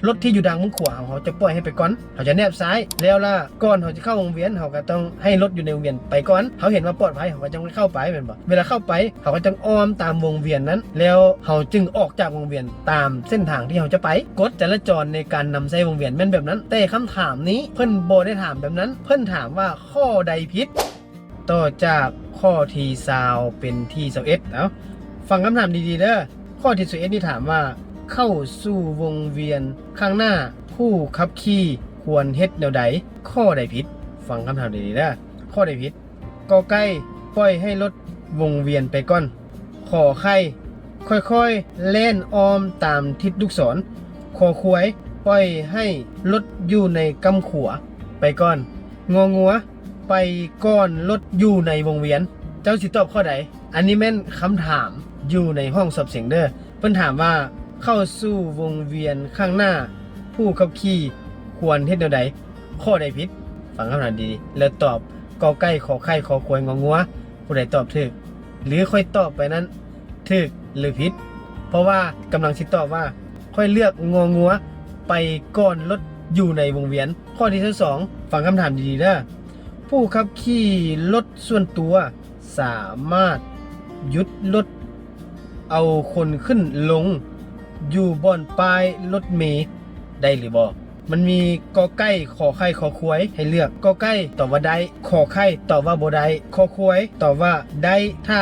รถที่อยู่ดังมุมขวาเขาจะปล่อยให้ไปก่อนเขาจะแนบซ้ายแล้วล่ะก่อนเขาจะเข้าวงเวียนเขาก็ต้องให้รถอยู่ในวงเวียนไปก่อนเขาเห็นว่าปลอดภัยเขาก็จะเข้าไปเป็นบ่เวลาเข้าไปเขาก็จะอ้อมตามวงเวียนนั้นแล้วเขาจึงออกจากวงเวียนตามเส้นทางที่เขาจะไปกฎจราจรในการนำใช้วงเวียนแม่นแบบนั้นแต่คำถามนี้เพิ่นบ่ได้ถามแบบนั้นเพิ่นถามว่าข้อใดผิดต่อจากข้อที่20เป็นที่21เอ้าฟังคำถามดีๆเด้อข้อที่21นี่ถามว่าเข้าสู่วงเวียนข้างหน้าผู้ขับขี่ควรเฮ็ดแนวใดข้อใดผิดฟังคำถามดีๆนะข้อใดผิดกอไก่ปล่อยให้รถวงเวียนไปก่อนขอไข่ค่อยๆเล่นอ้อมตามทิศลูกศรขอควายปล่อยให้รถอยู่ในกำขัวไปก่อนงองัวไปก่อนรถอยู่ในวงเวียนเจ้าสิตอบข้อใดอันนี้แม่นคำถามอยู่ในห้องสอบเสียงเด้อเพิ่นถามว่าเข้าสู่วงเวียนข้างหน้าผู้ขับขี่ควรเฮ็ดแนวใดข้อใดผิดฟังคำถามดีๆแล้วตอบกอไก่ขอไข่ขอควายงองัวผู้ใดตอบถูกหรือค่อยตอบไปนั้นถูกหรือผิดเพราะว่ากำลังสิตอบว่าค่อยเลือกงองัวไปก่อนรถอยู่ในวงเวียนข้อที่2ฟังคำถามดีๆเด้อผู้ขับขี่รถส่วนตัวสามารถหยุดรถเอาคนขึ้นลงอยู่บนป้ายรถเมล์ได้หรือบ่มันมีกอไก่ขอไข่ขอควายให้เลือกกอไก่ตอบว่าได้ขอไข่ตอบว่าบ่ได้ขอควายตอบว่าได้ถ้า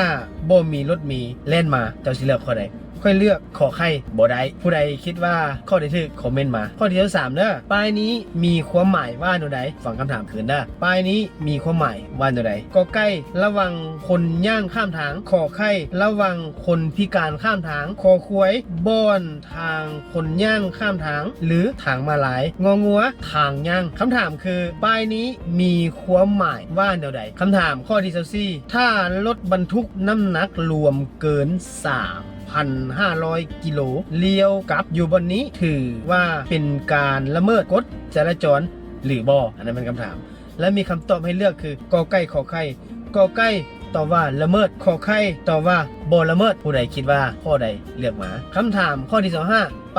บ่มีรถเมล์แล่นมาเจ้าสิเลือกข้อใดค่อยเลือกขอไข่บ่ได้ผู้ใดคิดว่าข้อใดถูกคอมเมนต์มาข้อที่3เด้อป้ายนี้มีความหมายว่าแนวใดฟังคำถามคืนเด้อป้ายนี้มีความหมายว่าแนวใดกอไก่ระวังคนย่างข้ามทางขอไข่ระวังคนพิการข้ามทางขอควายบ่อนทางคนย่างข้ามทางหรือทางมาลายงองัวทางย่างคำถามคือป้ายนี้มีความหมายว่าแนวใดคำถามข้อที่24ถ้ารถบรรทุกน้ำหนักรวมเกิน3,500 กิโลเลี้ยวกลับอยู่บนนี้ถือว่าเป็นการละเมิดกฎจราจรหรือบ่อันนั้นเป็นคำถามและมีคำตอบให้เลือกคือกอไก่ขอไข่กอไก่ตอบว่าละเมิดขอไข่ตอบว่าบ่ละเมิดผู้ใดคิดว่าข้อใดเลือกมาคำถามข้อที่25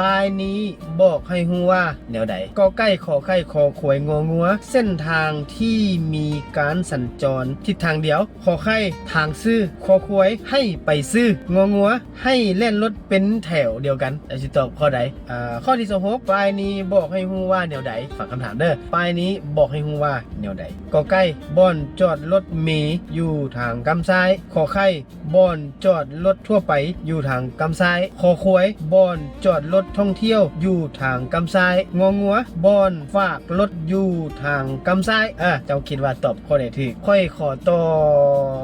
ป้ายนี้บอกให้ฮู้ว่าแนวใดกอไก่ขอไข่ขอขวยงองัวเส้นทางที่มีการสัญจรทิศทางเดียวขอไข่ทางซื่อขอขวยให้ไปซื่ององัวให้เล่นรถเป็นแถวเดียวกันจะตอบข้อใดข้อที่26ป้ายนี้บอกให้ฮู้ว่าแนวใดฟังคำถามเด้อป้ายนี้บอกให้ฮู้ว่าแนวใดกอไก่บ่อนจอดรถเมล์อยู่ทางกำซ้ายขอไข่บ่อนจอดรถทั่วไปอยู่ทางกำซ้ายขอขวยบ่อนจอดรถท่องเที่ยวอยู่ทางกำซ้ายงองัวบ่อนฝากรถอยู่ทางกำซ้ายเจ้าคิดว่าตอบข้อใดถูกค่อยขอตอ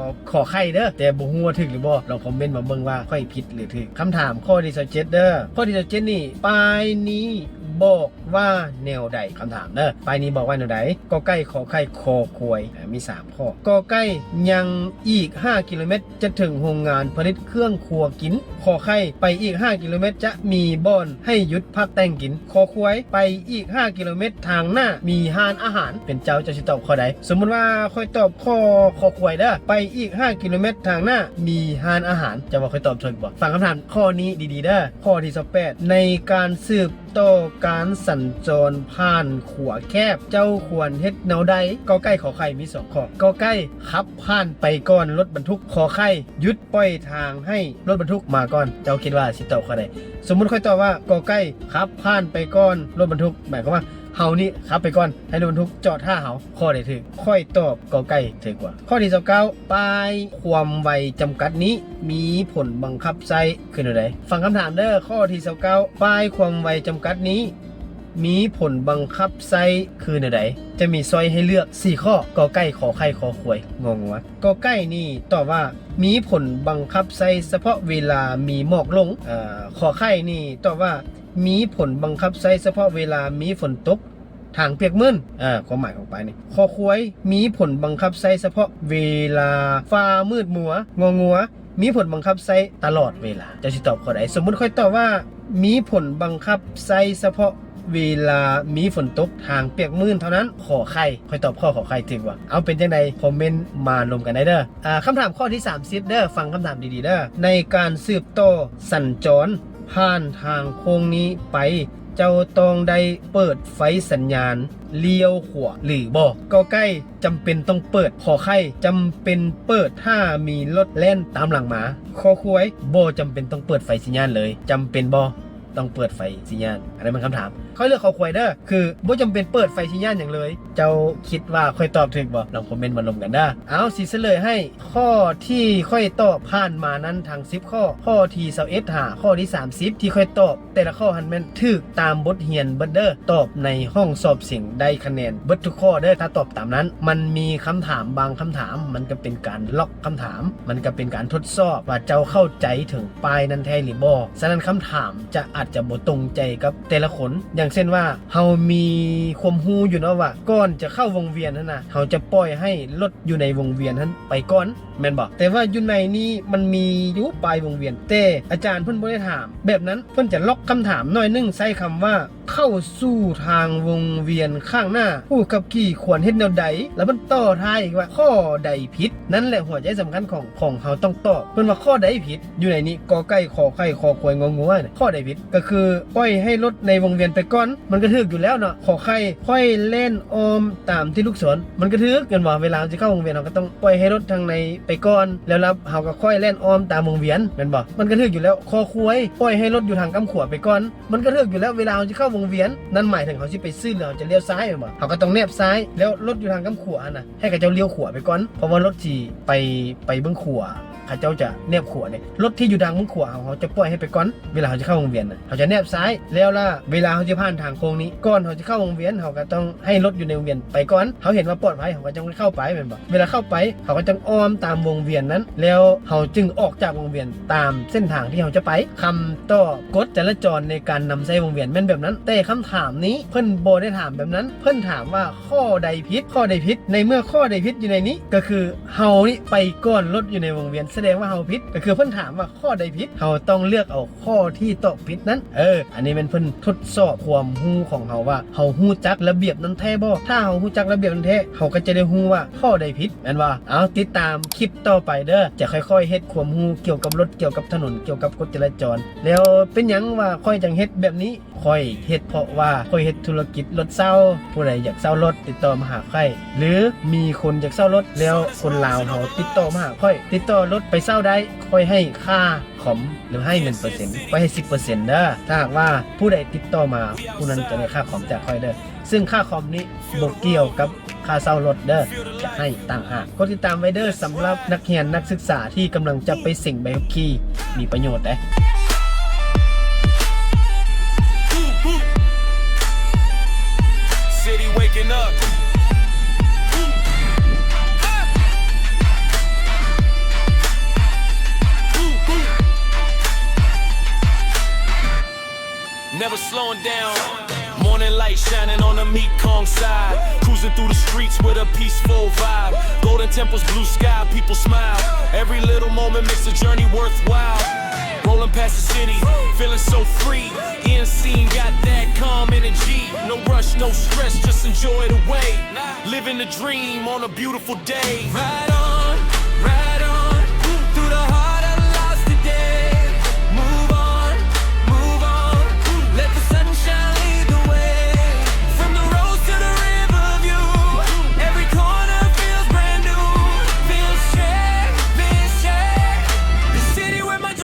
บขอไข่เด้อแต่บ่ฮู้ว่าถูกหรือบ่ลองคอมเมนต์มาเบิ่งว่าค่อยผิดหรือถูกคำถามข้อที่27เด้อข้อที่27นี่ป้ายนี้บอกว่าแนวใดคำถามเด้อป้ายนี้บอกว่าแนวใดกอไก่ขอไข่คอควายมี3ข้อกอไก่ยังอีก5กิโลเมตรจะถึงโรงงานผลิตเครื่องครัวกินขอไข่ไปอีก5กิโลเมตรจะมีบ่อนให้หยุดพักแต่งกินขอควายไปอีก5กิโลเมตรทางหน้ามีห้านอาหารเป็นเจ้าจะสิตอบข้อใดสมมุติว่าค่อยตอบข้อคอควายเด้อไปอีก5กิโลเมตรทางหน้ามีห้านอาหารจะว่าค่อยตอบถูกบ่ฟังคำถามข้อนี้ดีๆเด้อข้อที่28ในการสืบต่อการสัญจรผ่านขัวแคบเจ้าควรเฮ็ดแนวใดกอไก่ขอไข่มี2ข้อกอไก่ขับผ่านไปก่อนรถบรรทุกขอไข่หยุดปล่อยทางให้รถบรรทุกมาก่อนเจ้าคิดว่าสิตอบข้อใดสมมุติค่อยตอบว่ากอไก่ขับผ่านไปก่อนรถบรรทุกหมายความว่าเฮานี่ขับไปก่อนให้รถบรรทุกจอดท่าเฮาข้อใดถูกค่อยตอบกอไก่ถูกกว่าข้อที่29ป้ายความไวจำกัดนี้มีผลบังคับใช้คืออะไรฟังคำถามเด้อข้อที่29ป้ายความไวจำกัดนี้มีผลบังคับใช้คือแนวใดจะมีซอยให้เลือก4ข้อกอไก่ขอไข่ขอขวยงองัวกอไก่นี่ตอบว่ามีผลบังคับใช้เฉพาะเวลามีหมอกลงขอไข่นี่ตอบว่ามีผลบังคับใช้เฉพาะเวลามีฝนตกทางเปียกมืนความหมายของไปนี่ขอควายมีผลบังคับใช้เฉพาะเวลาฟ้ามืดมัวงองัวมีผลบังคับใช้ตลอดเวลาจะสิตอบข้อใดสมมุติค่อยตอบว่ามีผลบังคับใช้เฉพาะเวลามีฝนตกทางเปียกมืนเท่านั้นขอไข่ค่อยตอบข้อขอไข่ถึงว่าเอาเป็นจังไดคอมเมนต์มาลงกันได้เด้อคำถามข้อที่30เด้อฟังคำถามดีๆเด้อในการสืบต่อสัญจรผ่านทางโค้งนี้ไป เจ้าต้องได้เปิดไฟสัญญาณเลี้ยวขวาหรือบ่กอไก่จำเป็นต้องเปิดขอไข่จำเป็นเปิดถ้ามีรถแล่นตามหลังมาคอควายบ่จำเป็นต้องเปิดไฟสัญญาณเลยจำเป็นบ่ต้องเปิดไฟสัญญาณอันนี้มันคำถามค่อยเลือกคอควายเด้อคือบ่จำเป็นเปิดไฟสัญญาณอย่างเลยเจ้าคิดว่าค่อยตอบถูกบ่ลองคอมเมนต์มาลงกันได้เอาสิเฉลยให้ข้อที่ค่อยตอบผ่านมานั้นทาง10ข้อที่21หาข้อที่30ที่ค่อยตอบแต่ละข้อหันแม่นถูกตามบทเรียนเบิดเด้อตอบในห้องสอบเสียงได้คะแนนเบิดทุกข้อเด้อถ้าตอบตามนั้นมันมีคำถามบางคำถามมันก็เป็นการล็อกคำถามมันก็เป็นการทดสอบว่าเจ้าเข้าใจถึงปลายนั้นแท้หรือบ่ฉะนั้นคำถามจะอาจจะบ่ตรงใจกับแต่ละคนอย่างเช่นว่าเฮามีความรู้อยู่เนาะว่าก่อนจะเข้าวงเวียนนั่นน่ะเฮาจะปล่อยให้รถอยู่ในวงเวียนนั้นไปก่อนแม่นบ่แต่ว่าอยู่ในนี้มันมีอยู่ปลายวงเวียนแต่อาจารย์เพิ่นบ่ได้ถามแบบนั้นเพิ่นจะล็อกคำถามหน่อยนึงใช้คำว่าเข้าสู่ทางวงเวียนข้างหน้าผู้ขับขี่ควรเฮ็ดแนวใดแล้วมันต่อท้ายอีกว่าข้อใดผิดนั่นแหละหัวใจสำคัญของเฮาต้องตอบเพิ่นว่าข้อใดผิดอยู่ในนี้กอไก่ขอไข่คอควายงองูเนี่ยข้อใดผิดก็คือปล่อยให้รถในวงเวียนไปก่อนมันก็ถูกอยู่แล้วเนาะขอไข่ค่อยเล่นออมตามที่ลูกศรมันก็ถูกกันว่าเวลาจะเข้าวงเวียนเราก็ต้องปล่อยให้รถทางในไปก่อนแล้วเฮาก็ค่อยเล่นออมตามวงเวียนแม่นบ่มันก็ถูกอยู่แล้วคอควายปล่อยให้รถอยู่ทางกำขวาไปก่อนมันก็ถูกอยู่แล้วเวลาจะเข้าวงเวียนนั่นหมายถึงเขาสิไปซื้อแล้วจะเลี้ยวซ้ายแม่นบ่เขาก็ต้องแนบซ้ายแล้วรถอยู่ทางกำขวาน่ะให้กับเจ้าเลี้ยวขวาไปก่อนเพราะว่ารถสิไปเบื้องขวาเขาเจ้าจะแนบขวาเนี่ยรถที่อยู่ทางมุ้งขวาเขาจะปล่อยให้ไปก่อนเวลาเขาจะเข้าวงเวียนเขาจะแนบซ้ายแล้วล่ะเวลาเขาจะผ่านทางโค้งนี้ก่อนเขาจะเข้าวงเวียนเขาก็ต้องให้รถอยู่ในวงเวียนไปก่อนเขาเห็นว่าปลอดภัยเขาก็จะเข้าไปเหมือนบอกเวลาเข้าไปเขาก็จะอ้อมตามวงเวียนนั้นแล้วเขาจึงออกจากวงเวียนตามเส้นทางที่เขาจะไปคำต่อกฎจราจรในการนำใช้วงเวียนแม่นแบบนั้นแต่คำถามนี้เพิ่นโบได้ถามแบบนั้นเพิ่นถามว่าข้อใดผิดในเมื่อข้อใดผิดอยู่ในนี้ก็คือเฮานี่ไปก่อนรถอยู่ในวงเวียนแสดงว่าเฮาผิดคือเพิ่นถามว่าข้อใดผิดเราต้องเลือกเอาข้อที่ตอบผิดนั้นอันนี้เป็นเพิ่นทดสอบความรู้ของเราว่าเราฮู้จักระเบียบนั้นแท้บ่ถ้าเราฮู้จักระเบียบนั้นแท้เราก็จะได้ฮู้ว่าข้อใดผิดแม่นว่าเอาติดตามคลิปต่อไปเด้อจะค่อยๆเฮ็ดความรู้เกี่ยวกับรถเกี่ยวกับถนนเกี่ยวกับกฎจราจรแล้วเป็นหยังว่าค่อยจังเฮ็ดแบบนี้ค่อยเฮ็ดเพราะว่าค่อยเฮ็ดธุรกิจรถเช่าผู้ใดอยากเช่ารถติดต่อมาหาค่อยหรือมีคนอยากเช่ารถแล้วคนลาวเขาติดต่อมาหาค่อยติดต่อรถไปเช่าได้ค่อยให้ค่าคอมหรือให้เงินเปอร์เซ็นต์ไปให้ 10% เด้อถ้าหากว่าผู้ใดติดต่อมาผู้นั้นจะได้ค่าคอมจากค่อยเด้อซึ่งค่าคอมนี้บ่เกี่ยวกับค่าเช่ารถเด้อจะให้ต่างหากกดติดตามไว้เด้อสำหรับนักเรียนนักศึกษาที่กำลังจะไปเสี่ยงใบขับขี่มีประโยชน์เด้City waking up. Never slowing down. Morning light shining on the Mekong side. Cruising through the streets with a peaceful vibe. Golden temples, blue sky, people smile. Every little moment makes the journey worthwhile. Rolling past the city, feeling so free. In scene, got that calm energy. No rush, no stress, just enjoy the way. Living the dream on a beautiful day. Ride on, through the heart.